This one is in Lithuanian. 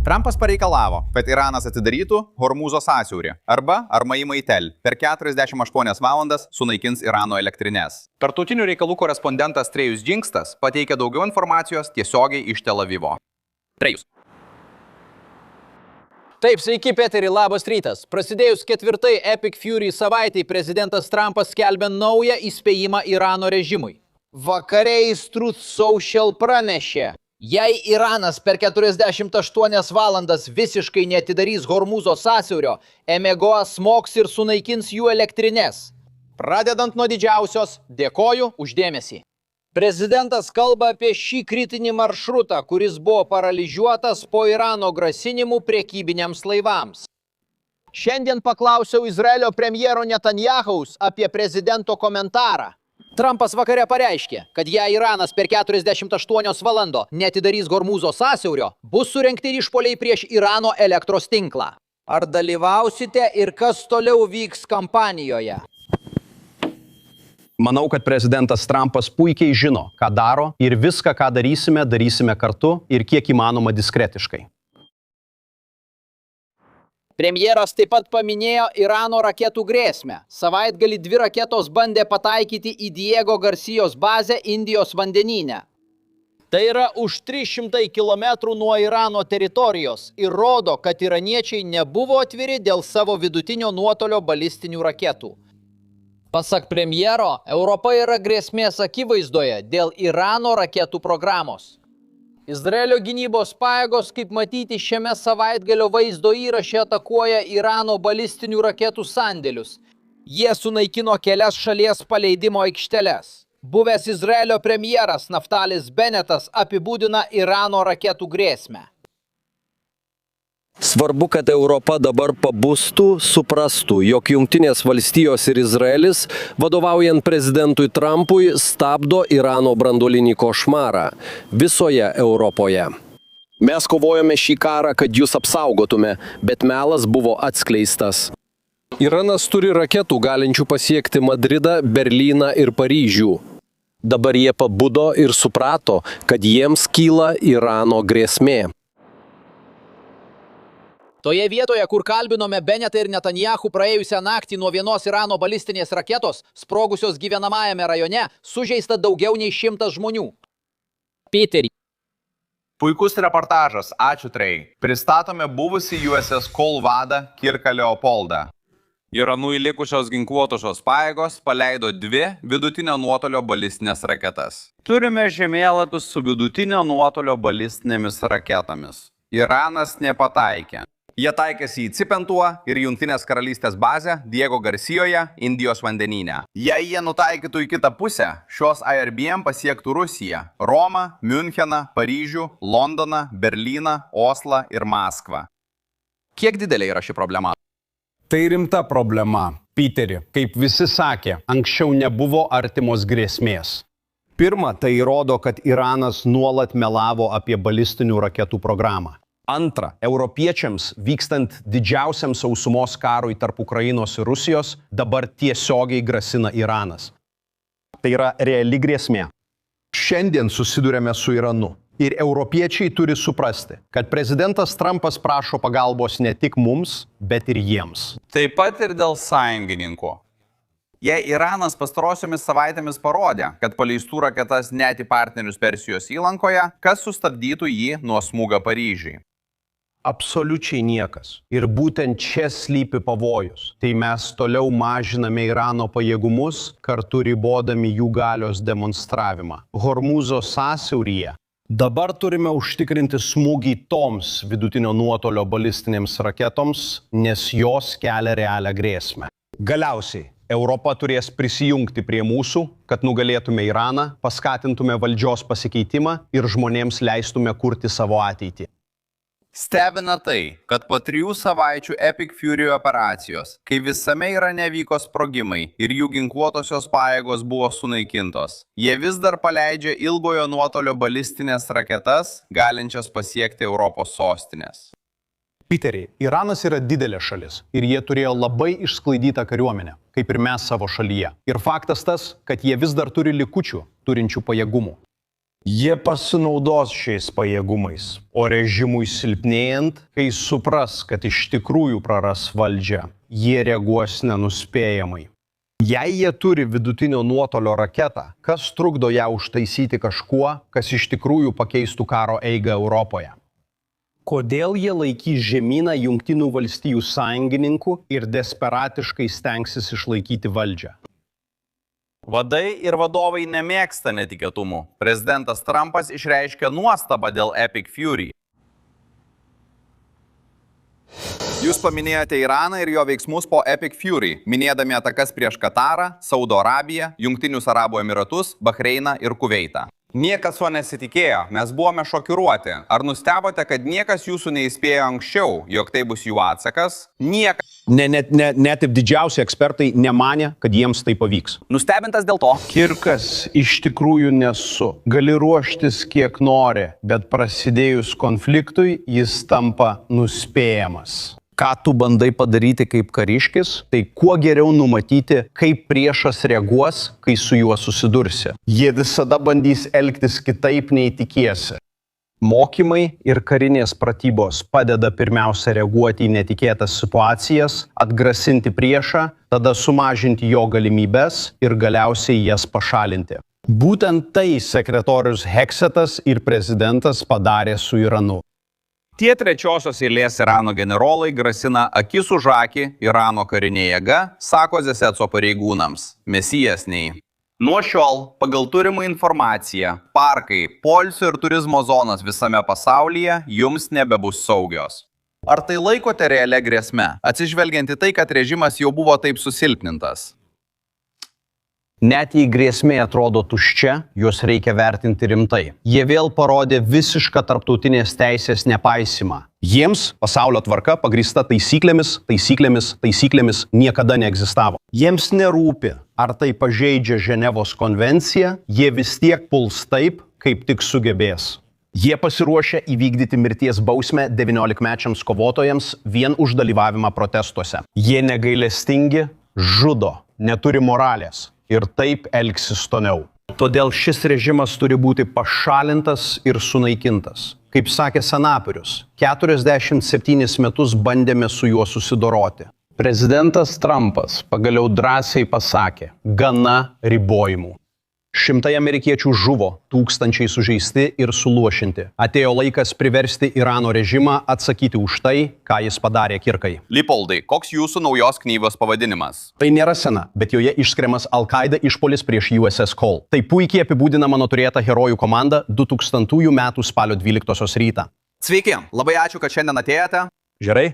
Trumpas pareikalavo, kad Iranas atidarytų Hormūzo sąsiaurį arba Armaimai Tel. Per 48 valandas sunaikins Irano elektrines. Tarptautinių reikalų korespondentas Trejus Džingstas pateikia daugiau informacijos tiesiogiai iš Tel Avivo. Trejus. Taip, sveiki, Peteri, labas rytas. Prasidėjus 4. Epic Fury savaitai, prezidentas Trumpas skelbia naują įspėjimą Irano režimui. Vakariais Truth Social pranešė, jei Iranas per 48 valandas visiškai neatidarys Hormūzo sąsiaurio, EMEGOA smogs ir sunaikins jų elektrines. Pradedant nuo didžiausios, dėkoju už dėmesį. Prezidentas kalba apie šį kritinį maršrutą, kuris buvo paralyžiuotas po Irano grasinimų prekybiniams laivams. Šiandien paklausiau Izraelio premjero Netanjahaus apie prezidento komentarą. Trumpas vakare pareiškė, kad jei Iranas per 48 valandos neatidarys Hormūzo sąsiaurio, bus surengti išpuoliai prieš Irano elektros tinklą. Ar dalyvausite ir kas toliau vyks kampanijoje? Manau, kad prezidentas Trumpas puikiai žino, ką daro ir viską, ką darysime kartu ir kiek įmanoma diskretiškai. Premjeras taip pat paminėjo Irano raketų grėsmę. Savaitgalį 2 raketos bandė pataikyti į Diego Garcijos bazę Indijos vandenyne. Tai yra už 300 km nuo Irano teritorijos ir rodo, kad iraniečiai nebuvo atviri dėl savo vidutinio nuotolio balistinių raketų. Pasak premjero, Europa yra grėsmės akivaizdoje dėl Irano raketų programos. Izraelio gynybos pajėgos, kaip matyti šiame savaitgalio vaizdo įraše, atakuoja Irano balistinių raketų sandėlius. Jie sunaikino kelias šalies paleidimo aikšteles. Buvęs Izraelio premjeras Naftalis Benetas apibūdina Irano raketų grėsmę. Svarbu, kad Europa dabar pabustų, suprastų, jog Jungtinės valstijos ir Izraelis, vadovaujant prezidentui Trumpui, stabdo Irano branduolinį košmarą visoje Europoje. Mes kovojome šį karą, kad jūs apsaugotume, bet melas buvo atskleistas. Iranas turi raketų galinčių pasiekti Madridą, Berlyną ir Paryžių. Dabar jie pabudo ir suprato, kad jiems kyla Irano grėsmė. Toje vietoje, kur kalbinome Benetą ir Netanjahu praėjusią naktį nuo vienos Irano balistinės raketos, sprogusios gyvenamajame rajone, sužeista daugiau nei 100 žmonių. Peteri. Puikus reportažas, ačiū Trey. Pristatome buvusį USS Cole vadą Kirką Leopoldą. Iranui likusios ginkluotosios pajėgos paleido 2 vidutinio nuotolio balistinės raketas. Turime žemėlapius su vidutinio nuotolio balistinėmis raketomis. Iranas nepataikė. Jie taikėsi į Cipentuo ir Jungtinės karalystės bazę Diego Garcijoje, Indijos vandenyne. Jei jie nutaikytų į kitą pusę, šios IRBM pasiektų Rusiją, Romą, Müncheną, Paryžių, Londoną, Berlyną, Oslą ir Maskvą. Kiek didelė yra ši problema? Tai rimta problema, Peteri. Kaip visi sakė, anksčiau nebuvo artimos grėsmės. Pirma, tai įrodo, kad Iranas nuolat melavo apie balistinių raketų programą. Antra, europiečiams vykstant didžiausiam sausumos karui tarp Ukrainos ir Rusijos dabar tiesiogiai grasina Iranas. Tai yra reali grėsmė. Šiandien susidurėme su Iranu. Ir europiečiai turi suprasti, kad prezidentas Trumpas prašo pagalbos ne tik mums, bet ir jiems. Taip pat ir dėl sąjungininkų. Jei Iranas pastarosiomis savaitėmis parodė, kad paleistų raketas net į partnerius Persijos įlankoje, kas sustabdytų jį nuo smūgio Paryžiui? Absoliučiai niekas. Ir būtent čia slypi pavojus. Tai mes toliau mažiname Irano pajėgumus, kartu ribodami jų galios demonstravimą. Hormūzo sąsiauryje dabar turime užtikrinti smūgį toms vidutinio nuotolio balistinėms raketoms, nes jos kelia realią grėsmę. Galiausiai, Europa turės prisijungti prie mūsų, kad nugalėtume Iraną, paskatintume valdžios pasikeitimą ir žmonėms leistume kurti savo ateitį. Stebina tai, kad po 3 savaičių Epic Fury operacijos, kai visame Irane vyko sprogimai ir jų ginkluotosios pajėgos buvo sunaikintos, jie vis dar paleidžia ilgojo nuotolio balistinės raketas, galinčias pasiekti Europos sostinės. Peteri, Iranas yra didelė šalis ir jie turėjo labai išsklaidytą kariuomenę, kaip ir mes savo šalyje. Ir faktas tas, kad jie vis dar turi likučių, turinčių pajėgumų. Jie pasinaudos šiais pajėgumais, o režimui silpnėjant, kai supras, kad iš tikrųjų praras valdžią, jie reaguos nenuspėjamai. Jei jie turi vidutinio nuotolio raketą, kas trukdo ją užtaisyti kažkuo, kas iš tikrųjų pakeistų karo eigą Europoje? Kodėl jie laikys žemyną Jungtinių valstijų sąjungininkų ir desperatiškai stengsis išlaikyti valdžią? Vadai ir vadovai nemėgsta netikėtumų. Prezidentas Trumpas išreiškė nuostabą dėl Epic Fury. Jūs paminėjote Iraną ir jo veiksmus po Epic Fury, minėdami atakas prieš Katarą, Saudo Arabiją, Jungtinius Arabų Emiratus, Bahreiną ir Kuveitą. Niekas to nesitikėjo, mes buvome šokiruoti. Ar nustebote, kad niekas jūsų neįspėjo anksčiau, jog tai bus jų atsakas? Niekas. Net ir didžiausi ekspertai nemanė, kad jiems tai pavyks. Nustebintas dėl to. Kirkas iš tikrųjų nesu. Gali ruoštis kiek nori, bet prasidėjus konfliktui jis tampa nuspėjamas. Ką tu bandai padaryti kaip kariškis, tai kuo geriau numatyti, kaip priešas reaguos, kai su juo susidursi. Jie visada bandys elgtis kitaip nei tikiesi. Mokymai ir karinės pratybos padeda pirmiausia reaguoti į netikėtas situacijas, atgrasinti priešą, tada sumažinti jo galimybes ir galiausiai jas pašalinti. Būtent tai sekretorius Heksetas ir prezidentas padarė su Iranu. Tie trečiosios eilės Irano generolai grasina akis už akį Irano karinė jėga, sako Zesetso pareigūnams. Mesijas nei. Nuo šiol, pagal turimą informaciją, parkai, poilsio ir turizmo zonos visame pasaulyje jums nebebus saugios. Ar tai laikote realia grėsme, atsižvelgiant į tai, kad režimas jau buvo taip susilpnintas? Net jei grėsmė atrodo tuščia, juos reikia vertinti rimtai. Jie vėl parodė visišką tarptautinės teisės nepaisimą. Jiems pasaulio tvarka pagrįsta taisyklėmis niekada neegzistavo. Jiems nerūpi, ar tai pažeidžia Ženevos konvenciją, jie vis tiek puls taip, kaip tik sugebės. Jie pasiruošę įvykdyti mirties bausmę 19-mečiams kovotojams vien už dalyvavimą protestuose. Jie negailestingi, žudo, neturi moralės. Ir taip elgsis toliau. Todėl šis režimas turi būti pašalintas ir sunaikintas. Kaip sakė senatorius, 47 metus bandėme su juo susidoroti. Prezidentas Trumpas pagaliau drąsiai pasakė, gana ribojimų. 100 amerikiečių žuvo, tūkstančiai sužeisti ir suluošinti. Atėjo laikas priversti Irano režimą atsakyti už tai, ką jis padarė Kirkai. Lipoldai, koks jūsų naujos knygos pavadinimas? Tai nėra sena, bet joje išskiriamas Al-Qaida išpolis prieš USS Cole. Tai puikiai apibūdina mano turėtą herojų komandą 2000 metų spalio 12 rytą. Sveiki, labai ačiū, kad šiandien atėjote. Gerai?